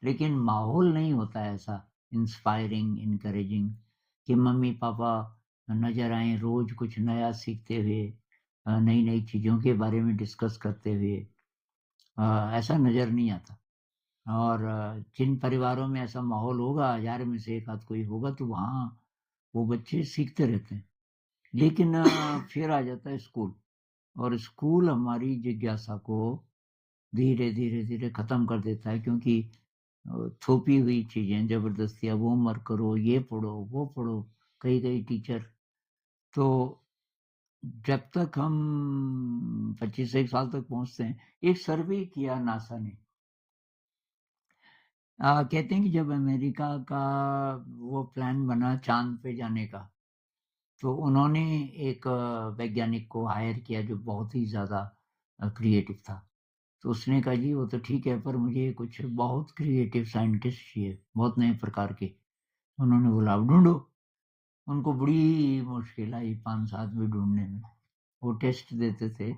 लेकिन माहौल नहीं होता है ऐसा इंस्पायरिंग, एनकरेजिंग कि मम्मी-पापा नज़र आएँ रोज़ कुछ नया सीखते हुए, नई-नई चीज़ों के बारे में डिस्कस करते हुए। ऐसा नज़र नहीं आता। और जिन परिवारों में ऐसा माहौल होगा, 1000 में से 1 आध कोई होगा, तो वहाँ वो बच्चे सीखते रहते हैं। लेकिन फिर आ जाता है स्कूल, और स्कूल हमारी जिज्ञासा को धीरे, धीरे, धीरे खत्म कर देता है, क्योंकि थोपी हुई चीज़ें ज़बरदस्ती, अब होमवर्क करो, ये पढ़ो, वो पढ़ो, कई-कई टीचर। तो जब तक हम 25 एक साल तक पहुँचते हैं, एक सर्वे किया नासा ने। कहते हैं कि जब अमेरिका का वो प्लान बना चाँद पे जाने का, तो उन्होंने एक वैज्ञानिक को हायर किया जो बहुत ही ज़्यादा क्रिएटिव था। तो उसने कहा जी वो तो ठीक है, पर मुझे कुछ बहुत क्रिएटिव साइंटिस्ट चाहिए, बहुत नए प्रकार के। उन्होंने बोला अब ढूँढो। उनको बड़ी मुश्किल आई 5-7 में ढूँढने में। वो टेस्ट देते थे।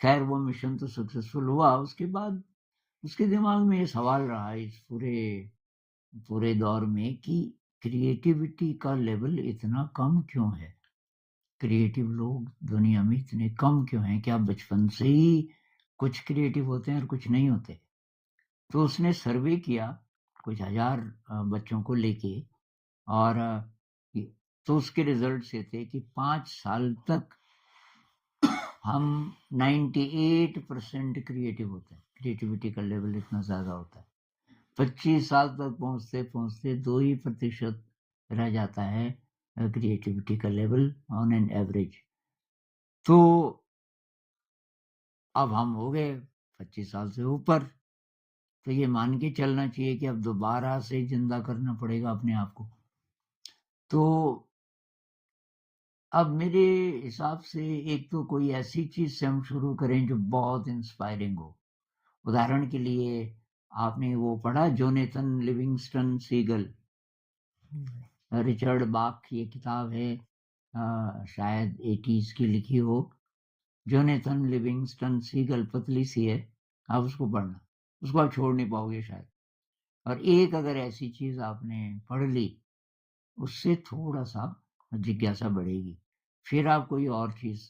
खैर वो मिशन तो सक्सेसफुल हुआ। उसके बाद उसके दिमाग में ये सवाल रहा इस पूरे पूरे दौर में कि क्रिएटिविटी का लेवल इतना कम क्यों है? क्रिएटिव लोग दुनिया में इतने कम क्यों हैं? क्या बचपन से ही कुछ क्रिएटिव होते हैं और कुछ नहीं होते? तो उसने सर्वे किया कुछ हज़ार बच्चों को लेके, और ये तो उसके रिज़ल्ट्स ये थे कि 5 साल तक हम 98% क्रिएटिव होते हैं। क्रिएटिविटी का लेवल इतना ज़्यादा होता है। 25 साल तक पहुँचते-पहुँचते 2 ही प्रतिशत रह जाता है क्रिएटिविटी का लेवल ऑन एन एवरेज। तो अब हम हो गए 25 साल से ऊपर, तो ये मान के चलना चाहिए कि अब दोबारा से ज़िंदा करना पड़ेगा अपने आप को। तो अब मेरे हिसाब से एक तो कोई ऐसी चीज़ से हम शुरू करें जो बहुत इंस्पायरिंग हो। उदाहरण के लिए आपने वो पढ़ा जोनेथन लिविंगस्टन सीगल, रिचर्ड बाख की ये किताब है, शायद 80s की लिखी हो। जोनेथन लिविंगस्टन सीगल, पतली सी है, आप उसको पढ़ना। उसको आप छोड़ नहीं पाओगे शायद। और एक अगर ऐसी चीज़ आपने पढ़ ली, उससे थोड़ा-सा जिज्ञासा बढ़ेगी। फिर आप कोई और चीज़